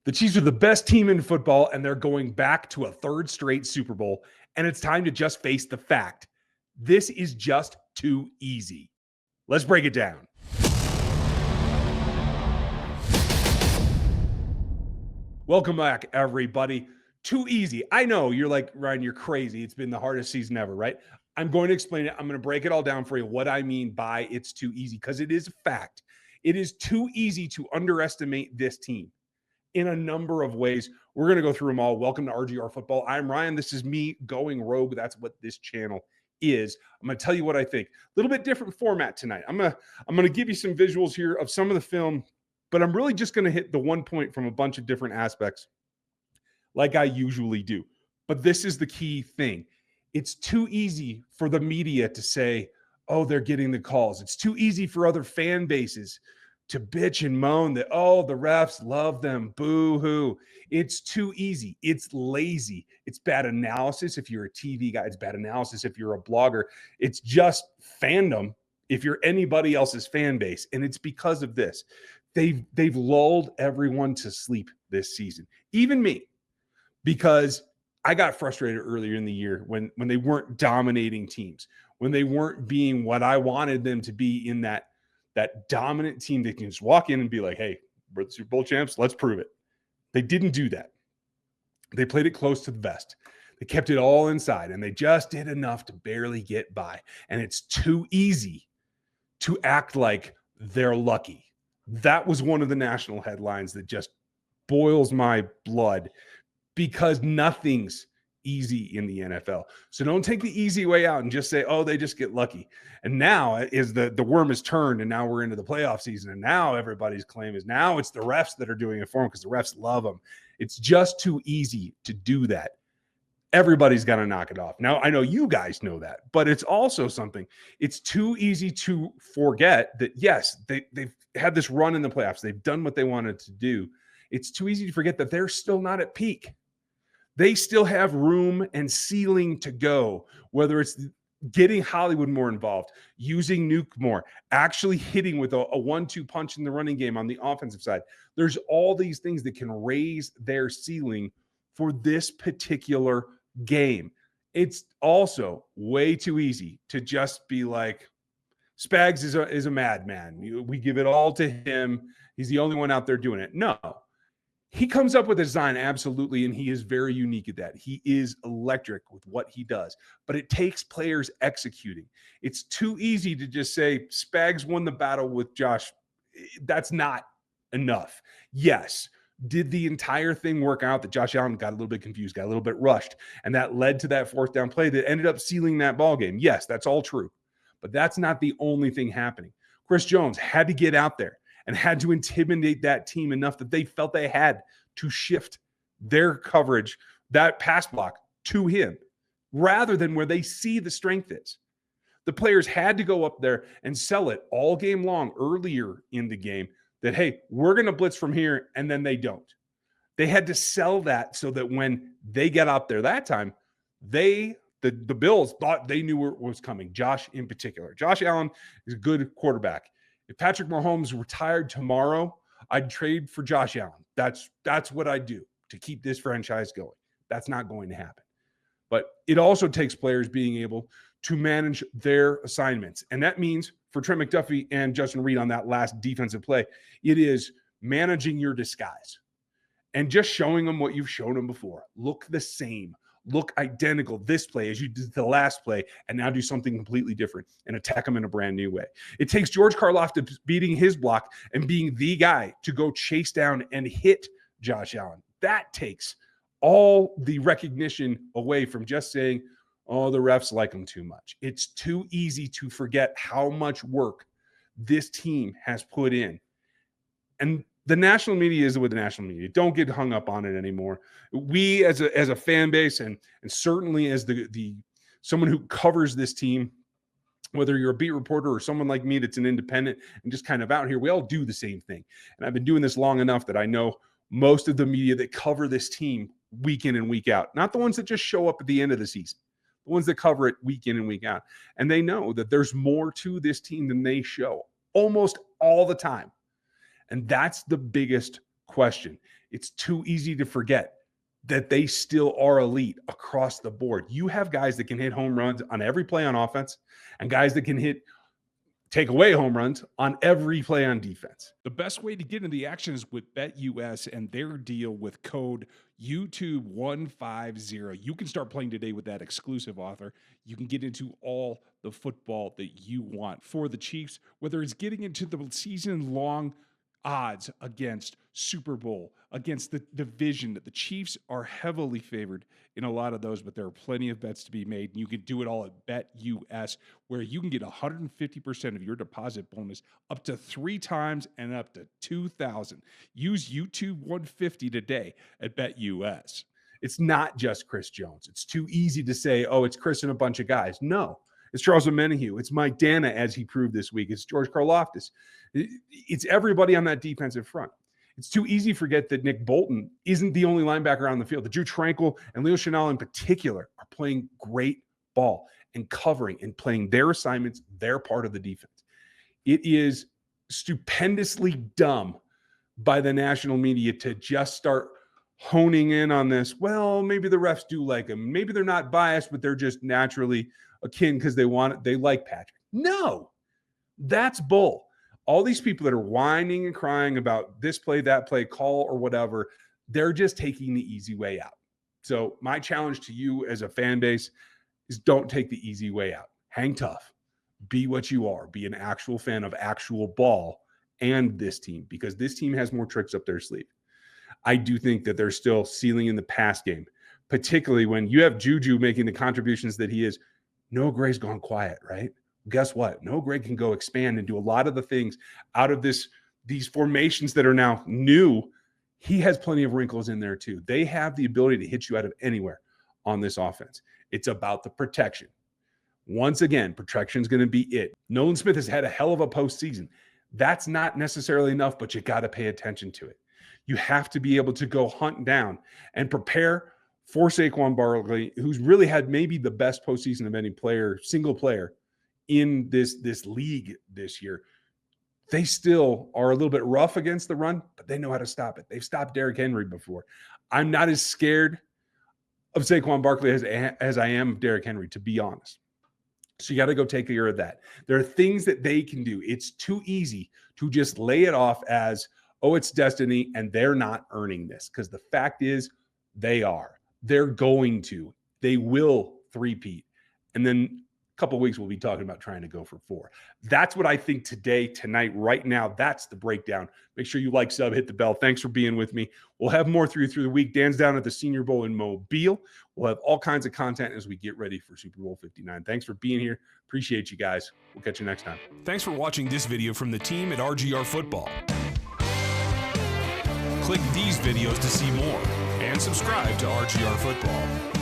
The Chiefs are the best team in football, and they're going back to a third straight Super Bowl. And it's time to just face the fact this is just too easy. Let's break it down. Welcome back, everybody. Too easy. I know you're like, Ryan, you're crazy. It's been the hardest season ever, right? I'm going to explain it. I'm going to break it all down for you, what I mean by it's too easy, because it is a fact. It is too easy to underestimate this team in a number of ways. We're going to go through them all. Welcome to RGR Football. I'm Ryan. This is me going rogue. That's what this channel is. I'm going to tell you what I think. A little bit different format tonight. I'm going to give you some visuals here of some of the film, but I'm really just going to hit the one point from a bunch of different aspects like I usually do. But this is the key thing. It's too easy for the media to say, oh, they're getting the calls. It's too easy for other fan bases to bitch and moan that, oh, the refs love them, boo-hoo. It's too easy. It's lazy. It's bad analysis if you're a TV guy. It's bad analysis if you're a blogger. It's just fandom if you're anybody else's fan base. And it's because of this. They've lulled everyone to sleep this season, even me, because I got frustrated earlier in the year when they weren't dominating teams, when they weren't being what I wanted them to be in that dominant team that can just walk in and be like, hey, we're the Super Bowl champs. Let's prove it. They didn't do that. They played it close to the vest. They kept it all inside, and they just did enough to barely get by. And it's too easy to act like they're lucky. That was one of the national headlines that just boils my blood, because nothing's easy in the NFL. So don't take the easy way out and just say, oh, they just get lucky. And now is the worm is turned, and now we're into the playoff season. And now everybody's claim is now it's the refs that are doing it for them because the refs love them. It's just too easy to do that. Everybody's got to knock it off. Now, I know you guys know that, but it's also something. It's too easy to forget that, yes, they've had this run in the playoffs. They've done what they wanted to do. It's too easy to forget that they're still not at peak. They still have room and ceiling to go, whether it's getting Hollywood more involved, using Nuke more, actually hitting with a 1-2 punch in the running game on the offensive side. There's all these things that can raise their ceiling for this particular game. It's also way too easy to just be like, Spags is a madman. We give it all to him. He's the only one out there doing it. No. He comes up with a design, absolutely, and he is very unique at that. He is electric with what he does, but it takes players executing. It's too easy to just say, Spags won the battle with Josh. That's not enough. Yes, did the entire thing work out that Josh Allen got a little bit confused, got a little bit rushed, and that led to that fourth down play that ended up sealing that ball game? Yes, that's all true, but that's not the only thing happening. Chris Jones had to get out there and had to intimidate that team enough that they felt they had to shift their coverage, that pass block, to him, rather than where they see the strength is. The players had to go up there and sell it all game long earlier in the game that, hey, we're going to blitz from here, and then they don't. They had to sell that so that when they get out there that time, the Bills thought they knew what was coming, Josh in particular. Josh Allen is a good quarterback. If Patrick Mahomes retired tomorrow, I'd trade for Josh Allen. That's what I'd do to keep this franchise going. That's not going to happen. But it also takes players being able to manage their assignments. And that means for Trent McDuffie and Justin Reed on that last defensive play, it is managing your disguise and just showing them what you've shown them before. Look the same. Look identical this play as you did the last play, and now do something completely different and attack them in a brand new way. It takes George Karlaftis beating his block and being the guy to go chase down and hit Josh Allen. That takes all the recognition away from just saying, oh, the refs like them too much. It's too easy to forget how much work this team has put in. And the national media is with the national media. Don't get hung up on it anymore. We as a fan base and certainly as the someone who covers this team, whether you're a beat reporter or someone like me that's an independent and just kind of out here, we all do the same thing. And I've been doing this long enough that I know most of the media that cover this team week in and week out, not the ones that just show up at the end of the season, the ones that cover it week in and week out. And they know that there's more to this team than they show almost all the time. And that's the biggest question. It's too easy to forget that they still are elite across the board. You have guys that can hit home runs on every play on offense and guys that can take away home runs on every play on defense. The best way to get into the action is with BetUS and their deal with code YouTube150. You can start playing today with that exclusive offer. You can get into all the football that you want for the Chiefs, whether it's getting into the season-long odds against Super Bowl, against the division. The Chiefs are heavily favored in a lot of those, but there are plenty of bets to be made. And you can do it all at BetUS, where you can get 150% of your deposit bonus up to 3 times and up to $2,000. Use YouTube 150 today at BetUS. It's not just Chris Jones. It's too easy to say, oh, it's Chris and a bunch of guys. No, it's Charles Omenihu. It's Mike Dana, as he proved this week. It's George Karlaftis. It's everybody on that defensive front. It's too easy to forget that Nick Bolton isn't the only linebacker on the field. That Drew Tranquil and Leo Chenal in particular are playing great ball and covering and playing their assignments, their part of the defense. It is stupendously dumb by the national media to just start honing in on this. Well, maybe the refs do like him. Maybe they're not biased, but they're just naturally akin because they like Patrick. No, that's bull. All these people that are whining and crying about this play, that play, call, or whatever, they're just taking the easy way out. So my challenge to you as a fan base is don't take the easy way out. Hang tough. Be what you are. Be an actual fan of actual ball and this team, because this team has more tricks up their sleeve. I do think that there's still ceiling in the pass game, particularly when you have Juju making the contributions that he is. Noah Gray's gone quiet, right? Guess what? Noah Gray can go expand and do a lot of the things out of these formations that are now new. He has plenty of wrinkles in there too. They have the ability to hit you out of anywhere on this offense. It's about the protection. Once again, protection is going to be it. Nolan Smith has had a hell of a postseason. That's not necessarily enough, but you got to pay attention to it. You have to be able to go hunt down and prepare for Saquon Barkley, who's really had maybe the best postseason of any player, single player, in this league this year. They still are a little bit rough against the run, but they know how to stop it. They've stopped Derrick Henry before. I'm not as scared of Saquon Barkley as I am of Derrick Henry, to be honest. So you got to go take care of that. There are things that they can do. It's too easy to just lay it off as, oh, it's destiny, and they're not earning this. Because the fact is, they are. They're going to. They will three-peat. And then couple of weeks, we'll be talking about trying to go for 4. That's what I think today, tonight, right now. That's the breakdown. Make sure you like, sub, hit the bell. Thanks for being with me. We'll have more through the week. Dan's down at the Senior Bowl in Mobile. We'll have all kinds of content as we get ready for Super Bowl 59. Thanks for being here. Appreciate you guys. We'll catch you next time. Thanks for watching this video from the team at RGR Football. Click these videos to see more and subscribe to RGR Football.